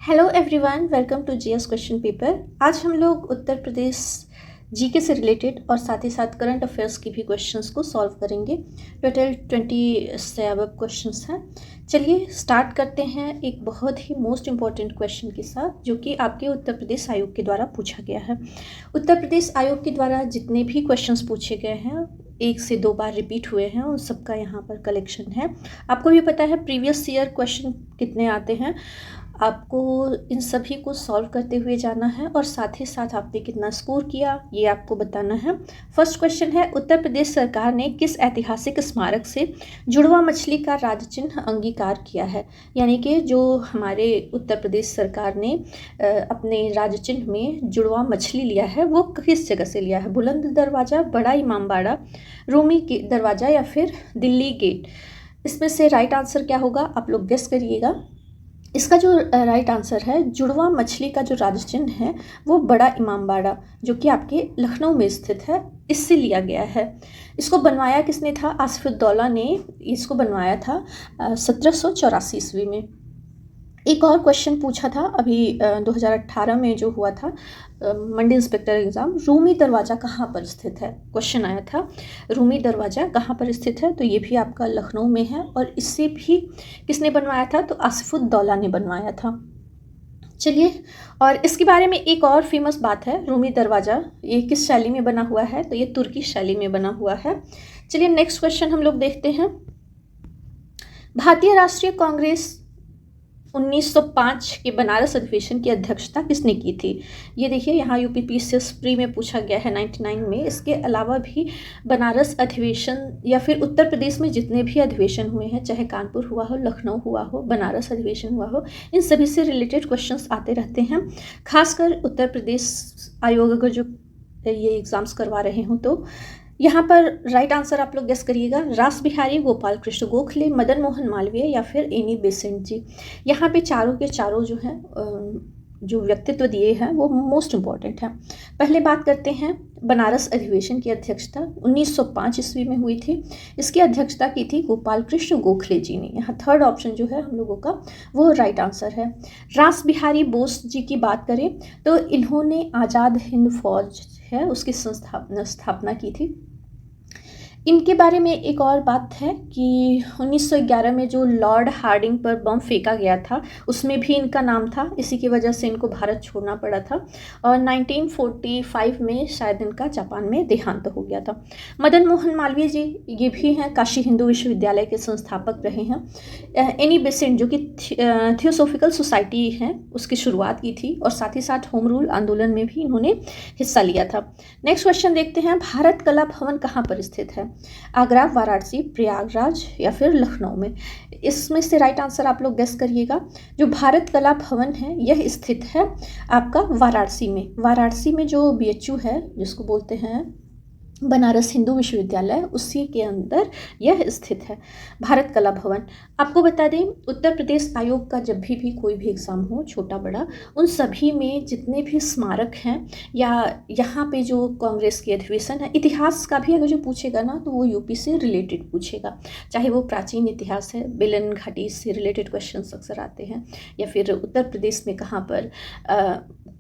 Hello everyone, welcome to GS question paper. आज हम लोग उत्तर प्रदेश जीके से रिलेटेड और साथ ही साथ करंट अफेयर्स की भी क्वेश्चंस को सॉल्व करेंगे। टोटल 20 से अब क्वेश्चंस हैं। चलिए स्टार्ट करते हैं एक बहुत ही मोस्ट इम्पॉर्टेंट क्वेश्चन के साथ, जो कि आपके उत्तर प्रदेश आयोग के द्वारा पूछा गया है। उत्तर प्रदेश आयोग के द्वारा जितने भी क्वेश्चंस पूछे गए हैं, 1 से 2 बार रिपीट हुए हैं, उन सबका यहाँ पर कलेक्शन है। आपको भी पता है प्रीवियस ईयर क्वेश्चन कितने आते हैं। आपको इन सभी को सॉल्व करते हुए जाना है और साथ ही साथ आपने कितना स्कोर किया ये आपको बताना है। फर्स्ट क्वेश्चन है, उत्तर प्रदेश सरकार ने किस ऐतिहासिक स्मारक से जुड़वा मछली का राज चिन्ह अंगीकार किया है। यानी कि जो हमारे उत्तर प्रदेश सरकार ने अपने राज चिन्ह में जुड़वा मछली लिया है वो किस जगह से लिया है। बुलंद दरवाज़ा, बड़ा इमामबाड़ा, रूमी दरवाज़ा या फिर दिल्ली गेट। इसमें से राइट आंसर क्या होगा आप लोग गेस करिएगा। इसका जो राइट आंसर है, जुड़वा मछली का जो राज चिन्ह है वो बड़ा इमामबाड़ा, जो कि आपके लखनऊ में स्थित है, इससे लिया गया है। इसको बनवाया किसने था? आसिफुद्दौला ने इसको बनवाया था 1784 ईस्वी में। एक और क्वेश्चन पूछा था अभी 2018 में जो हुआ था मंडी इंस्पेक्टर एग्ज़ाम, रूमी दरवाज़ा कहाँ पर स्थित है। क्वेश्चन आया था रूमी दरवाज़ा कहाँ पर स्थित है, तो ये भी आपका लखनऊ में है और इससे भी किसने बनवाया था? तो आसिफुद्दौला ने बनवाया था। चलिए, और इसके बारे में एक और फेमस बात है, रूमी दरवाज़ा ये किस शैली में बना हुआ है? तो ये तुर्की शैली में बना हुआ है। चलिए नेक्स्ट क्वेश्चन हम लोग देखते हैं। भारतीय राष्ट्रीय कांग्रेस 1905 के बनारस अधिवेशन की अध्यक्षता किसने की थी? ये देखिए यहाँ यूपीपीसीएस प्री में पूछा गया है 99 में। इसके अलावा भी बनारस अधिवेशन या फिर उत्तर प्रदेश में जितने भी अधिवेशन हुए हैं, चाहे कानपुर हुआ हो, लखनऊ हुआ हो, बनारस अधिवेशन हुआ हो, इन सभी से रिलेटेड क्वेश्चंस आते रहते हैं। खासकर उत्तर प्रदेश आयोग अगर जो ये एग्ज़ाम्स करवा रहे हो तो यहाँ पर राइट आंसर आप लोग गेस करिएगा। रास बिहारी, गोपाल कृष्ण गोखले, मदन मोहन मालवीय या फिर एनी बेसेंट जी। यहाँ पे चारों के चारों जो हैं जो व्यक्तित्व दिए हैं वो मोस्ट इम्पॉर्टेंट हैं। पहले बात करते हैं बनारस अधिवेशन की अध्यक्षता 1905 ईस्वी में हुई थी। इसकी अध्यक्षता की थी गोपाल कृष्ण गोखले जी ने। यहाँ थर्ड ऑप्शन जो है हम लोगों का वो राइट आंसर है। रास बिहारी बोस जी की बात करें तो इन्होंने आज़ाद हिंद फौज है उसकी स्थापना की थी। इनके बारे में एक और बात है कि 1911 में जो लॉर्ड हार्डिंग पर बम फेंका गया था उसमें भी इनका नाम था, इसी की वजह से इनको भारत छोड़ना पड़ा था और 1945 में शायद इनका जापान में देहांत हो गया था। मदन मोहन मालवीय जी ये भी हैं, काशी हिंदू विश्वविद्यालय के संस्थापक रहे हैं। एनी बेसेंट जो कि थियोसॉफिकल सोसाइटी है उसकी शुरुआत की थी और साथ ही साथ होम रूल आंदोलन में भी इन्होंने हिस्सा लिया था। नेक्स्ट क्वेश्चन देखते हैं, भारत कला भवन कहाँ पर स्थित है? आगरा, वाराणसी, प्रयागराज या फिर लखनऊ में। इसमें से राइट आंसर आप लोग गेस करिएगा। जो भारत कला भवन है यह स्थित है आपका वाराणसी में। वाराणसी में जो बीएचयू है जिसको बोलते हैं बनारस हिंदू विश्वविद्यालय, उसी के अंदर यह स्थित है भारत कला भवन। आपको बता दें उत्तर प्रदेश आयोग का जब भी कोई भी एग्ज़ाम हो, छोटा बड़ा, उन सभी में जितने भी स्मारक हैं या यहाँ पे जो कांग्रेस के अधिवेशन है, इतिहास का भी अगर जो पूछेगा ना तो वो यूपी से रिलेटेड पूछेगा। चाहे वो प्राचीन इतिहास है, बेलन घाटी से रिलेटेड क्वेश्चन अक्सर आते हैं, या फिर उत्तर प्रदेश में कहाँ पर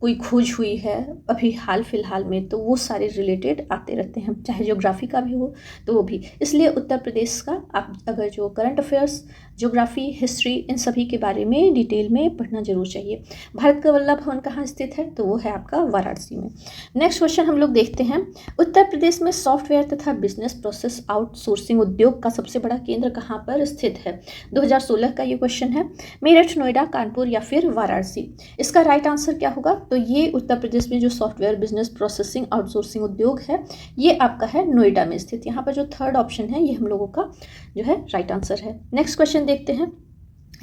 कोई खोज हुई है अभी हाल फिलहाल में, तो वो सारे रिलेटेड आते रहते हैं। चाहे ज्योग्राफी का भी हो तो वो भी। इसलिए उत्तर प्रदेश का आप अगर जो करंट अफेयर्स, ज्योग्राफी, हिस्ट्री, इन सभी के बारे में डिटेल में पढ़ना जरूर चाहिए। भारत का वल्लभ भवन कहाँ स्थित है? तो वो है आपका वाराणसी में। नेक्स्ट क्वेश्चन हम लोग देखते हैं, उत्तर प्रदेश में सॉफ्टवेयर तथा बिजनेस प्रोसेस आउटसोर्सिंग उद्योग का सबसे बड़ा केंद्र कहाँ पर स्थित है? 2016 का ये क्वेश्चन है। मेरठ, नोएडा, कानपुर या फिर वाराणसी। इसका राइट आंसर क्या होगा? तो ये उत्तर प्रदेश में जो सॉफ्टवेयर बिजनेस प्रोसेसिंग आउटसोर्सिंग उद्योग है ये आपका है नोएडा में स्थित। यहाँ पर जो थर्ड ऑप्शन है ये हम लोगों का जो है राइट आंसर है। नेक्स्ट क्वेश्चन देखते हैं,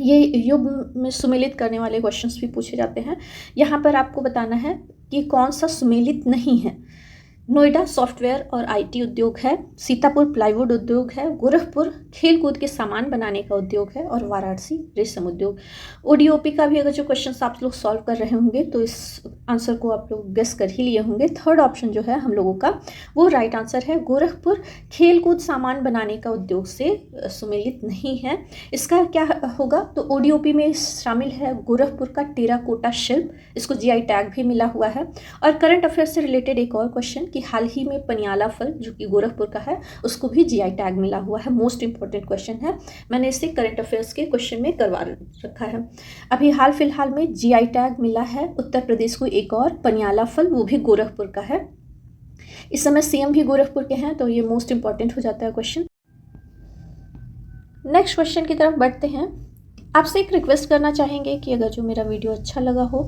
ये युग में सुमेलित करने वाले क्वेश्चंस भी पूछे जाते हैं। यहाँ पर आपको बताना है कि कौन सा सुमेलित नहीं है। नोएडा सॉफ्टवेयर और आईटी उद्योग है, सीतापुर प्लाईवुड उद्योग है, गोरखपुर खेल कूद के सामान बनाने का उद्योग है और वाराणसी रेशम उद्योग। ओडीओपी का भी अगर जो क्वेश्चन आप लोग सॉल्व कर रहे होंगे तो इस आंसर को आप लोग गेस कर ही लिए होंगे। थर्ड ऑप्शन जो है हम लोगों का वो राइट आंसर है। गोरखपुर खेलकूद सामान बनाने का उद्योग से सुमेलित नहीं है। इसका क्या होगा, तो ओडीओपी में शामिल है गोरखपुर का टेराकोटा शिल्प, इसको जीआई टैग भी मिला हुआ है। और करंट अफेयर से रिलेटेड एक और क्वेश्चन कि हाल ही में पनियाला फल जो कि गोरखपुर का है उसको भी जीआई टैग मिला हुआ है। मोस्ट इंपॉर्टेंट क्वेश्चन है, मैंने इसे करंट अफेयर्स के क्वेश्चन में करवा रखा है। अभी हाल फिलहाल में जीआई टैग मिला है उत्तर प्रदेश को एक और पनियाला फल, वो भी गोरखपुर का है। इस समय सीएम भी गोरखपुर के हैं, तो ये मोस्ट इंपॉर्टेंट हो जाता है क्वेश्चन। नेक्स्ट क्वेश्चन की तरफ बढ़ते हैं। आपसे एक रिक्वेस्ट करना चाहेंगे कि अगर जो मेरा वीडियो अच्छा लगा हो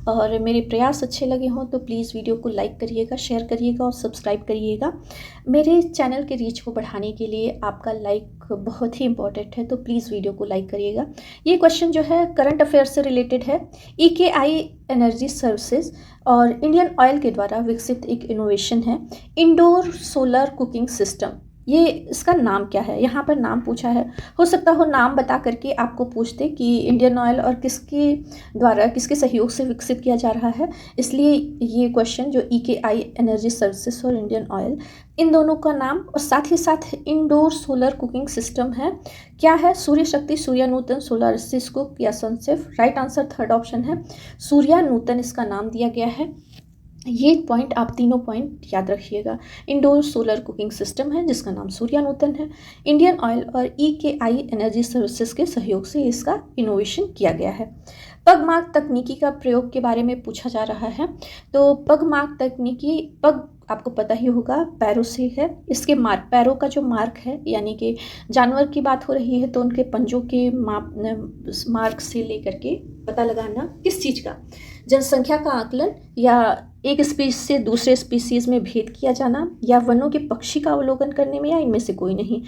और मेरे प्रयास अच्छे लगे हों तो प्लीज़ वीडियो को लाइक करिएगा, शेयर करिएगा और सब्सक्राइब करिएगा। मेरे चैनल के रीच को बढ़ाने के लिए आपका लाइक बहुत ही इंपॉर्टेंट है, तो प्लीज़ वीडियो को लाइक करिएगा। ये क्वेश्चन जो है करंट अफेयर से रिलेटेड है। EKI एनर्जी सर्विसेज और इंडियन ऑयल के द्वारा विकसित एक इनोवेशन है इंडोर सोलर कुकिंग सिस्टम। ये इसका नाम क्या है, यहाँ पर नाम पूछा है। हो सकता हो नाम बता करके आपको पूछते कि इंडियन ऑयल और किसके द्वारा किसके सहयोग से विकसित किया जा रहा है, इसलिए ये क्वेश्चन जो EKI एनर्जी सर्विसेज और इंडियन ऑयल, इन दोनों का नाम और साथ ही साथ इंडोर सोलर कुकिंग सिस्टम है क्या है, सूर्य शक्ति, सूर्या नूतन, सोलर कुक या सनसेफ। राइट आंसर थर्ड ऑप्शन है, सूर्या नूतन इसका नाम दिया गया है। ये पॉइंट आप तीनों पॉइंट याद रखिएगा। इंडोर सोलर कुकिंग सिस्टम है जिसका नाम सूर्या नूतन है। इंडियन ऑयल और EKI एनर्जी सर्विसेज के सहयोग से इसका इनोवेशन किया गया है। पगमार्क तकनीकी का प्रयोग के बारे में पूछा जा रहा है। तो पगमार्क तकनीकी, पग आपको पता ही होगा पैरों से है, इसके मार्क, पैरों का जो मार्क है, यानी कि जानवर की बात हो रही है तो उनके पंजों के मार्क से लेकर के पता लगाना किस चीज़ का, जनसंख्या का आकलन, या एक स्पीशीज से दूसरे स्पीशीज में भेद किया जाना, या वनों के पक्षी का अवलोकन करने में, या इनमें से कोई नहीं।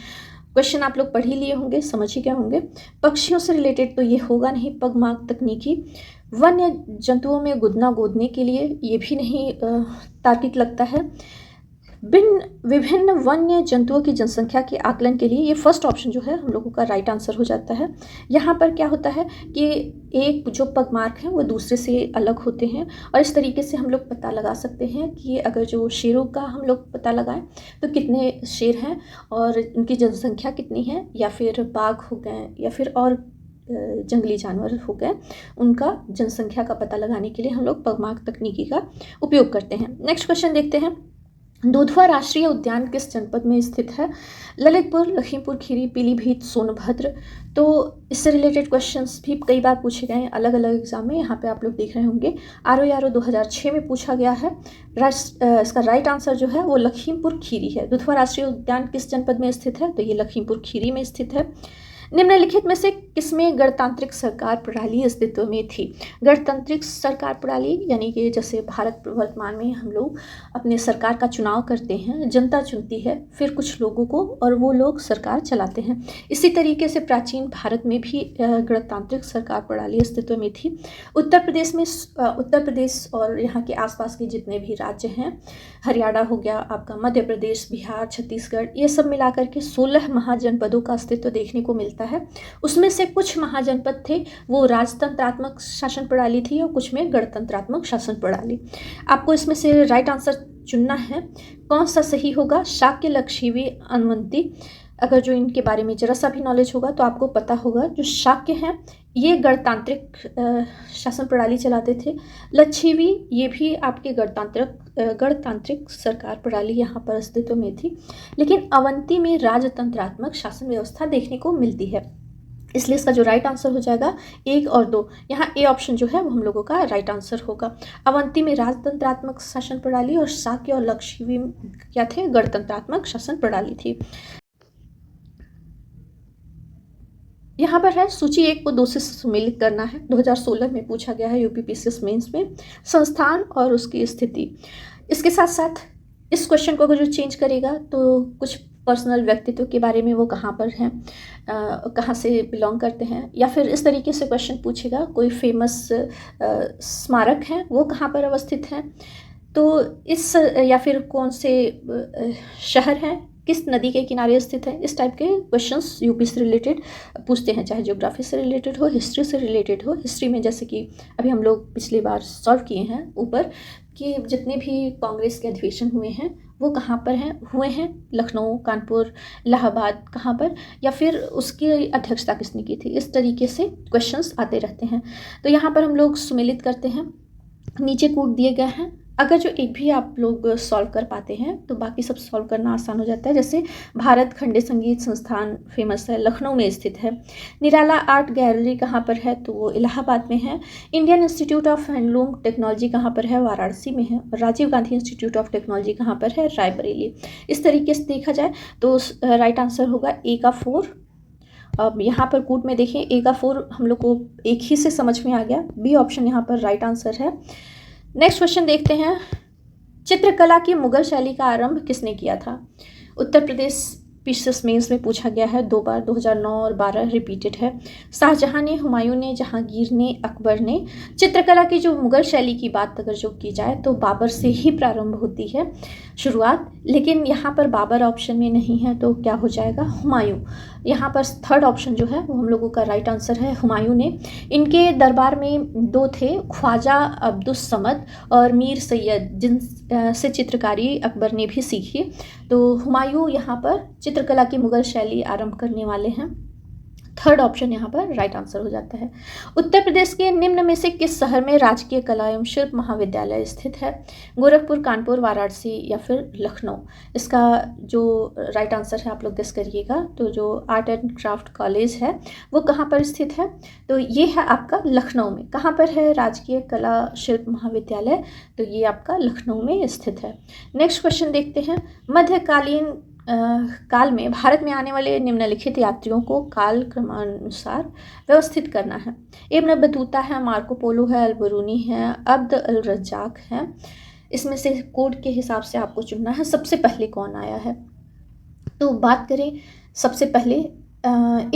क्वेश्चन आप लोग पढ़ ही लिए होंगे, समझ ही गए होंगे। पक्षियों से रिलेटेड तो ये होगा नहीं पगमार्क तकनीकी। वन्य जंतुओं में गुदना गोदने के लिए, ये भी नहीं तार्किक लगता है। विभिन्न वन्य जंतुओं की जनसंख्या के आकलन के लिए, ये फर्स्ट ऑप्शन जो है हम लोगों का राइट आंसर हो जाता है। यहाँ पर क्या होता है कि एक जो पगमार्क है वो दूसरे से अलग होते हैं, और इस तरीके से हम लोग पता लगा सकते हैं कि अगर जो शेरों का हम लोग पता लगाएं तो कितने शेर हैं और उनकी जनसंख्या कितनी है, या फिर बाघ हो गए या फिर और जंगली जानवर हो गए, उनका जनसंख्या का पता लगाने के लिए हम लोग पगमार्क तकनीकी का उपयोग करते हैं। नेक्स्ट क्वेश्चन देखते हैं। दुधवा राष्ट्रीय उद्यान किस जनपद में स्थित है? ललितपुर, लखीमपुर खीरी, पीलीभीत, सोनभद्र। तो इससे रिलेटेड क्वेश्चंस भी कई बार पूछे गए हैं अलग अलग एग्जाम में। यहाँ पे आप लोग देख रहे होंगे RO 2006 में पूछा गया है। इसका राइट आंसर जो है वो लखीमपुर खीरी है। दुधवा राष्ट्रीय उद्यान किस जनपद में स्थित है? तो ये लखीमपुर खीरी में स्थित है। निम्नलिखित में से किसमें गणतांत्रिक सरकार प्रणाली अस्तित्व में थी? गणतांत्रिक सरकार प्रणाली यानी कि जैसे भारत वर्तमान में हम लोग अपने सरकार का चुनाव करते हैं, जनता चुनती है फिर कुछ लोगों को और वो लोग सरकार चलाते हैं। इसी तरीके से प्राचीन भारत में भी गणतांत्रिक सरकार प्रणाली अस्तित्व में थी। उत्तर प्रदेश और यहाँ के आसपास के जितने भी राज्य हैं, हरियाणा हो गया आपका, मध्य प्रदेश, बिहार, छत्तीसगढ़, ये सब मिलाकर के 16 महाजनपदों का अस्तित्व देखने को मिलता है। उसमें से कुछ महाजनपद थे वो राजतंत्रात्मक शासन प्रणाली थी और कुछ में गणतंत्रात्मक शासन प्रणाली। आपको इसमें से राइट आंसर चुनना है। कौन सा सही होगा? शाक्य, लक्षिवी, अनवंती। अगर जो इनके बारे में जरा सा भी नॉलेज होगा तो आपको पता होगा जो शाक्य हैं ये गणतांत्रिक शासन प्रणाली चलाते थे। लक्षिवी ये भी आपके गणतांत्रिक सरकार प्रणाली यहाँ पर अस्तित्व में थी, लेकिन अवंती में राजतंत्रात्मक शासन व्यवस्था देखने को मिलती है। इसलिए इसका जो राइट आंसर हो जाएगा 1 और 2, यहाँ ए ऑप्शन जो है वो हम लोगों का राइट आंसर होगा। अवंती में राजतंत्रात्मक शासन प्रणाली और शाक्य और लक्षिवी क्या थे? गणतंत्रात्मक शासन प्रणाली थी। यहाँ पर है सूची 1 को 2 से सम्मिलित करना है। 2016 में पूछा गया है UPPCS मेंस में। संस्थान और उसकी स्थिति, इसके साथ साथ इस क्वेश्चन को अगर जो चेंज करेगा तो कुछ पर्सनल व्यक्तित्व के बारे में, वो कहाँ पर हैं, कहाँ से बिलोंग करते हैं, या फिर इस तरीके से क्वेश्चन पूछेगा कोई फेमस स्मारक हैं वो कहाँ पर अवस्थित हैं, तो इस या फिर कौन से शहर हैं किस नदी के किनारे स्थित है। इस टाइप के क्वेश्चंस यूपी से रिलेटेड पूछते हैं, चाहे ज्योग्राफी से रिलेटेड हो, हिस्ट्री से रिलेटेड हो। हिस्ट्री में जैसे कि अभी हम लोग पिछली बार सॉल्व किए हैं ऊपर कि जितने भी कांग्रेस के अधिवेशन हुए हैं वो कहाँ पर हैं, हुए हैं, लखनऊ, कानपुर, इलाहाबाद, कहाँ पर, या फिर उसकी अध्यक्षता किसने की थी। इस तरीके से क्वेश्चंस आते रहते हैं। तो यहाँ पर हम लोग सुमेलित करते हैं, नीचे कूट दिए गए हैं। अगर जो एक भी आप लोग सॉल्व कर पाते हैं तो बाकी सब सॉल्व करना आसान हो जाता है। जैसे भारत खंडे संगीत संस्थान फेमस है, लखनऊ में स्थित है। निराला आर्ट गैलरी कहाँ पर है, तो वो इलाहाबाद में है। Indian Institute of Handloom Technology कहाँ पर है, वाराणसी में है। और Rajiv Gandhi Institute of Technology कहाँ पर है, रायबरेली। इस तरीके से देखा जाए तो राइट आंसर होगा ए का 4। अब यहाँ पर कूट में देखें, ए का 4 हम लोग को एक ही से समझ में आ गया, बी ऑप्शन यहाँ पर राइट आंसर है। नेक्स्ट क्वेश्चन देखते हैं, चित्रकला की मुगल शैली का आरंभ किसने किया था। उत्तर प्रदेश पीसीएस मेंस में पूछा गया है 2 बार, 2009 और 12 रिपीटेड है। शाहजहां ने, हुमायूं ने, जहांगीर ने, अकबर ने। चित्रकला की जो मुगल शैली की बात अगर जो की जाए तो बाबर से ही प्रारंभ होती है शुरुआत, लेकिन यहाँ पर बाबर ऑप्शन में नहीं है तो क्या हो जाएगा, हुमायूं। यहाँ पर थर्ड ऑप्शन जो है वो हम लोगों का राइट आंसर है, हुमायूं ने। इनके दरबार में 2 थे, ख्वाजा अब्दुस समद और मीर सैयद, जिन से चित्रकारी अकबर ने भी सीखी। तो हुमायूं यहाँ पर चित्रकला की मुगल शैली आरंभ करने वाले हैं। थर्ड ऑप्शन यहाँ पर राइट आंसर हो जाता है। उत्तर प्रदेश के निम्न में से किस शहर में राजकीय कला एवं शिल्प महाविद्यालय स्थित है। गोरखपुर, कानपुर, वाराणसी या फिर लखनऊ। इसका जो राइट आंसर है आप लोग गेस करिएगा। तो जो आर्ट एंड क्राफ्ट कॉलेज है वो कहाँ पर स्थित है, तो ये है आपका लखनऊ में। कहाँ पर है राजकीय कला शिल्प महाविद्यालय, तो ये आपका लखनऊ में स्थित है। नेक्स्ट क्वेश्चन देखते हैं, मध्यकालीन काल में भारत में आने वाले निम्नलिखित यात्रियों को काल क्रमानुसार व्यवस्थित करना है। इब्न बतूता है, मार्को पोलो है, अलबरूनी है, अब्द अल रज्जाक है। इसमें से कोड के हिसाब से आपको चुनना है सबसे पहले कौन आया है। तो बात करें सबसे पहले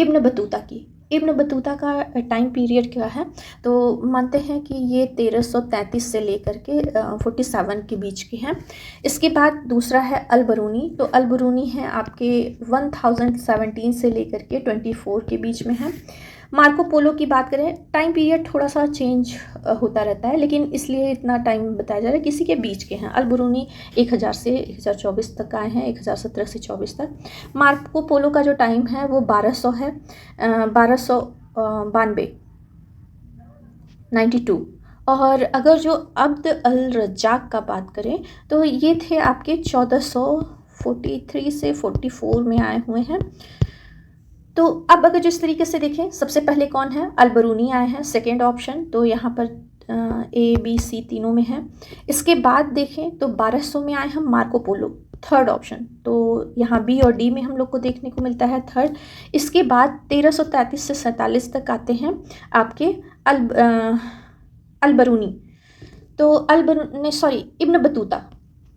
इब्न बतूता की। इब्न बतूता का टाइम पीरियड क्या है, तो मानते हैं कि ये 1333 से लेकर के 47 के बीच के हैं। इसके बाद दूसरा है अलबरूनी। तो अलबरूनी है आपके 1017 से लेकर के 24 के बीच में है। मार्को पोलो की बात करें, टाइम पीरियड थोड़ा सा चेंज होता रहता है, लेकिन इसलिए इतना टाइम बताया जा रहा है, किसी के बीच के हैं। अलबरूनी 1000 से 1024 तक आए हैं, 1017 से 24 तक। मार्को पोलो का जो टाइम है वो 1200 है, 1292 92। और अगर जो अब्द अल रज्जाक का बात करें तो ये थे आपके 1443 से 44 में आए हुए हैं। तो अब अगर जिस तरीके से देखें, सबसे पहले कौन है, अलबरूनी आए हैं, सेकेंड ऑप्शन। तो यहाँ पर ए बी सी तीनों में है। इसके बाद देखें तो 1200 में आए हैं मार्को पोलो, थर्ड ऑप्शन। तो यहाँ बी और डी में हम लोग को देखने को मिलता है थर्ड। इसके बाद 1333 से 47 तक आते हैं आपके अलबरूनी। तो इब्न बतूता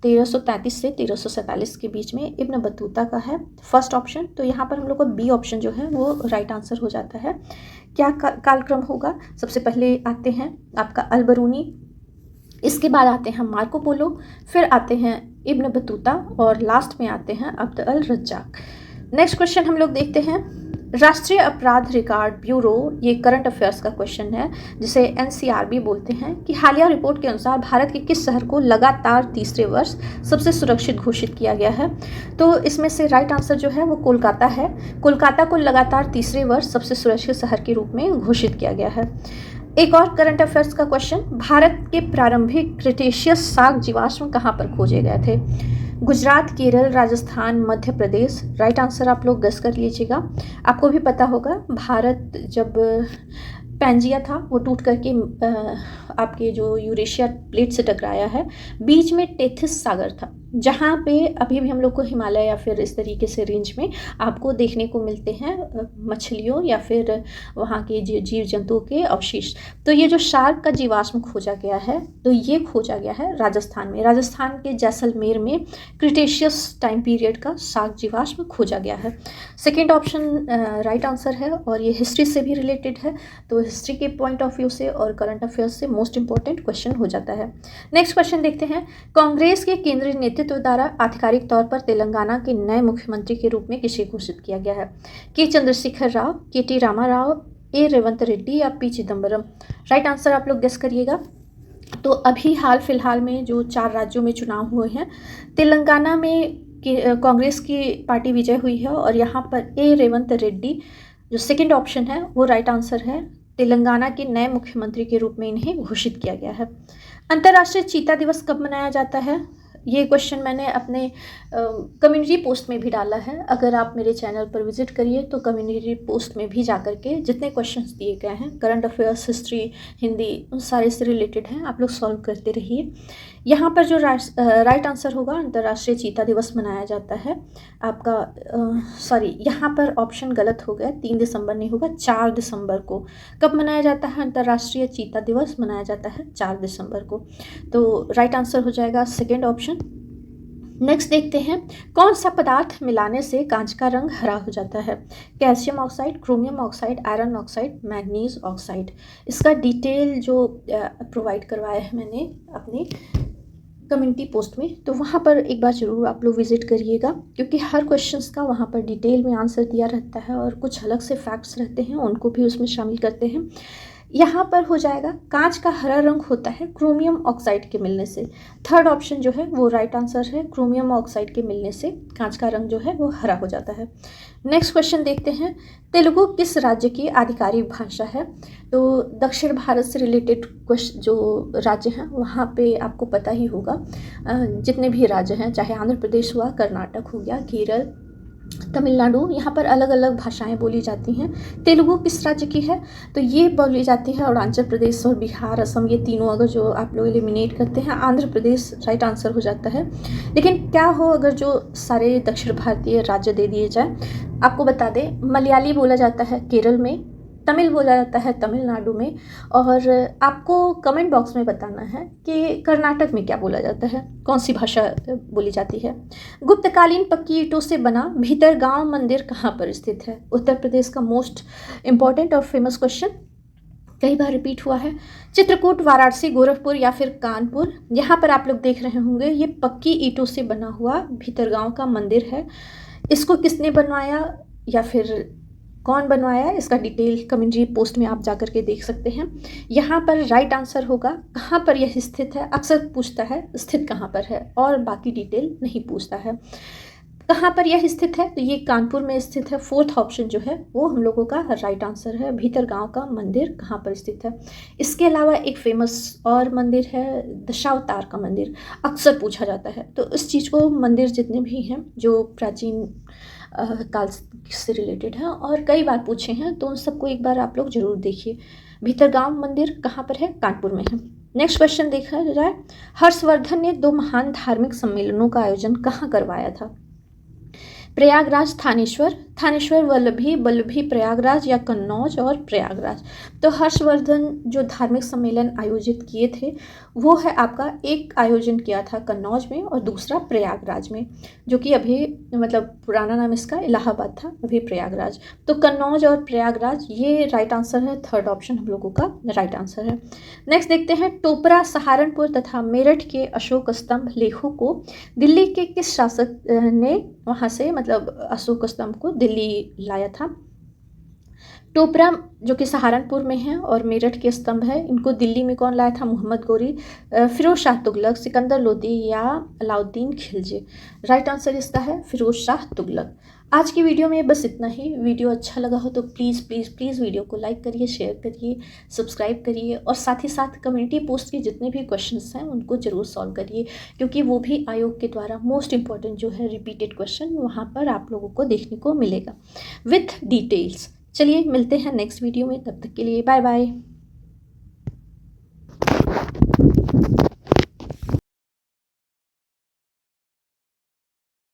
1333 से 1347 के बीच में इब्न बतूता का है फर्स्ट ऑप्शन। तो यहाँ पर हम लोग को बी ऑप्शन जो है वो राइट आंसर हो जाता है। क्या कालक्रम होगा, सबसे पहले आते हैं आपका अलबरूनी, इसके बाद आते हैं मार्को पोलो, फिर आते हैं इब्न बतूता और लास्ट में आते हैं अब्द अल रज्जाक। नेक्स्ट क्वेश्चन हम लोग देखते हैं, राष्ट्रीय अपराध रिकॉर्ड ब्यूरो, ये करंट अफेयर्स का क्वेश्चन है जिसे एनसीआरबी बोलते हैं, कि हालिया रिपोर्ट के अनुसार भारत के किस शहर को लगातार तीसरे वर्ष सबसे सुरक्षित घोषित किया गया है। तो इसमें से राइट आंसर जो है वो कोलकाता है। कोलकाता को लगातार तीसरे वर्ष सबसे सुरक्षित शहर के रूप में घोषित किया गया है। एक और करंट अफेयर्स का क्वेश्चन, भारत के प्रारंभिक क्रिटेशियस साग जीवाश्म कहाँ पर खोजे गए थे। गुजरात, केरल, राजस्थान, मध्य प्रदेश। राइट आंसर आप लोग गेस कर लीजिएगा। आपको भी पता होगा भारत जब पैंजिया था वो टूट करके आपके जो यूरेशिया प्लेट से टकराया है, बीच में टेथिस सागर था, जहाँ पे अभी भी हम लोग को हिमालय या फिर इस तरीके से रेंज में आपको देखने को मिलते हैं मछलियों या फिर वहाँ के जीव जंतुओं के अवशेष। तो ये जो शार्क का जीवाश्म खोजा गया है, तो ये खोजा गया है राजस्थान में। राजस्थान के जैसलमेर में क्रिटेशियस टाइम पीरियड का शार्क जीवाश्म खोजा गया है। सेकेंड ऑप्शन राइट आंसर है और ये हिस्ट्री से भी रिलेटेड है, तो हिस्ट्री के पॉइंट ऑफ व्यू से और करंट अफेयर्स से मोस्ट इंपॉर्टेंट क्वेश्चन हो जाता है। नेक्स्ट क्वेश्चन देखते हैं, कांग्रेस के केंद्रीय नेतृत्व द्वारा आधिकारिक तौर पर तेलंगाना के नए मुख्यमंत्री के रूप में किसे घोषित किया गया है? के चंद्रशेखर राव, के रामा राव, ए रेवंत रेड्डी या पी चिदम्बरम? राइट आंसर आप लोग गेस करिएगा। तो अभी हाल फिलहाल में जो 4 राज्यों में चुनाव हुए हैं, तेलंगाना में कांग्रेस की पार्टी विजय हुई है और यहाँ पर ए रेवंत रेड्डी जो सेकंड ऑप्शन है वो राइट आंसर है। तेलंगाना के नए मुख्यमंत्री के रूप में इन्हें घोषित किया गया है। अंतर्राष्ट्रीय चीता दिवस कब मनाया जाता है? ये क्वेश्चन मैंने अपने कम्युनिटी पोस्ट में भी डाला है। अगर आप मेरे चैनल पर विजिट करिए तो कम्युनिटी पोस्ट में भी जा कर के जितने क्वेश्चंस दिए गए हैं, करंट अफेयर्स, हिस्ट्री, हिंदी, उन सारे से रिलेटेड हैं, आप लोग सॉल्व करते रहिए। यहाँ पर जो राइट आंसर होगा, अंतर्राष्ट्रीय चीता दिवस मनाया जाता है आपका सॉरी, यहाँ पर ऑप्शन गलत हो गया, 3 दिसंबर नहीं होगा, 4 दिसंबर को। कब मनाया जाता है अंतर्राष्ट्रीय चीता दिवस? मनाया जाता है 4 दिसंबर को। तो राइट आंसर हो जाएगा सेकेंड ऑप्शन। नेक्स्ट देखते हैं, कौन सा पदार्थ मिलाने से कांच का रंग हरा हो जाता है? Calcium oxide, chromium oxide, iron oxide, manganese oxide? इसका डिटेल जो प्रोवाइड करवाया है मैंने अपने कम्युनिटी पोस्ट में, तो वहाँ पर एक बार ज़रूर आप लोग विज़िट करिएगा, क्योंकि हर क्वेश्चंस का वहाँ पर डिटेल में आंसर दिया रहता है और कुछ अलग से फैक्ट्स रहते हैं, उनको भी उसमें शामिल करते हैं। यहाँ पर हो जाएगा, कांच का हरा रंग होता है क्रोमियम ऑक्साइड के मिलने से। थर्ड ऑप्शन जो है वो राइट आंसर है, क्रोमियम ऑक्साइड के मिलने से कांच का रंग जो है वो हरा हो जाता है। नेक्स्ट क्वेश्चन देखते हैं, तेलुगु किस राज्य की आधिकारिक भाषा है? तो दक्षिण भारत से रिलेटेड क्वेश्चन जो राज्य हैं वहाँ पे आपको पता ही होगा, जितने भी राज्य हैं, चाहे आंध्र प्रदेश हुआ, कर्नाटक हो गया, केरल, तमिलनाडु, यहाँ पर अलग अलग भाषाएं बोली जाती हैं। तेलुगु किस राज्य की है? तो ये बोली जाती है अरुणाचल प्रदेश और बिहार, असम, ये तीनों अगर जो आप लोग एलिमिनेट करते हैं, आंध्र प्रदेश राइट आंसर हो जाता है। लेकिन क्या हो अगर जो सारे दक्षिण भारतीय राज्य दे दिए जाए? आपको बता दें, मलयाली बोला जाता है केरल में, तमिल बोला जाता है तमिलनाडु में, और आपको कमेंट बॉक्स में बताना है कि कर्नाटक में क्या बोला जाता है, कौन सी भाषा बोली जाती है। गुप्तकालीन पक्की ईंटों से बना भीतरगांव मंदिर कहाँ पर स्थित है? उत्तर प्रदेश का मोस्ट इम्पॉर्टेंट और फेमस क्वेश्चन, कई बार रिपीट हुआ है। चित्रकूट, वाराणसी, गोरखपुर या फिर कानपुर? यहाँ पर आप लोग देख रहे होंगे, ये पक्की ईंटों से बना हुआ भीतरगांव का मंदिर है। इसको किसने बनवाया या फिर कौन बनवाया, इसका डिटेल कम्युनिटी पोस्ट में आप जाकर के देख सकते हैं। यहाँ पर राइट आंसर होगा, कहाँ पर यह स्थित है। अक्सर पूछता है स्थित कहाँ पर है, और बाकी डिटेल नहीं पूछता है। कहाँ पर यह स्थित है? तो ये कानपुर में स्थित है। फोर्थ ऑप्शन जो है वो हम लोगों का राइट आंसर है, भीतरगांव का मंदिर कहाँ पर स्थित है। इसके अलावा एक फेमस और मंदिर है, दशावतार का मंदिर, अक्सर पूछा जाता है। तो इस चीज़ को, मंदिर जितने भी हैं जो प्राचीन काल से रिलेटेड हैं और कई बार पूछे हैं, तो उन सबको एक बार आप लोग जरूर देखिए। भीतरगांव मंदिर कहाँ पर है? कानपुर में है। नेक्स्ट क्वेश्चन देखा जाए, हर्षवर्धन ने 2 महान धार्मिक सम्मेलनों का आयोजन कहाँ करवाया था? प्रयागराज, थानेश्वर, वल्लभी प्रयागराज या कन्नौज और प्रयागराज? तो हर्षवर्धन जो धार्मिक सम्मेलन आयोजित किए थे वो है आपका, एक आयोजन किया था कन्नौज में और दूसरा प्रयागराज में, जो कि अभी मतलब पुराना नाम इसका इलाहाबाद था, अभी प्रयागराज। तो कन्नौज और प्रयागराज ये राइट आंसर है, थर्ड ऑप्शन हम लोगों का राइट आंसर है। नेक्स्ट देखते हैं, टोपरा, सहारनपुर तथा मेरठ के अशोक स्तंभ लेखों को दिल्ली के किस शासक ने वहाँ से मतलब अशोक स्तंभ को दिल्ली लाया था? टोपरा जो कि सहारनपुर में है और मेरठ के स्तंभ है, इनको दिल्ली में कौन लाया था? मोहम्मद गौरी, फिरोज शाह तुगलक, सिकंदर लोदी या अलाउद्दीन खिलजी? राइट आंसर इसका है फिरोज शाह तुगलक। आज की वीडियो में बस इतना ही। वीडियो अच्छा लगा हो तो प्लीज़ प्लीज़ प्लीज़ वीडियो को लाइक करिए, शेयर करिए, सब्सक्राइब करिए और साथ ही साथ कम्युनिटी पोस्ट के जितने भी क्वेश्चंस हैं उनको ज़रूर सॉल्व करिए, क्योंकि वो भी आयोग के द्वारा मोस्ट इंपॉर्टेंट जो है रिपीटेड क्वेश्चन वहाँ पर आप लोगों को देखने को मिलेगा विथ डिटेल्स। चलिए मिलते हैं नेक्स्ट वीडियो में, तब तक के लिए बाय बाय।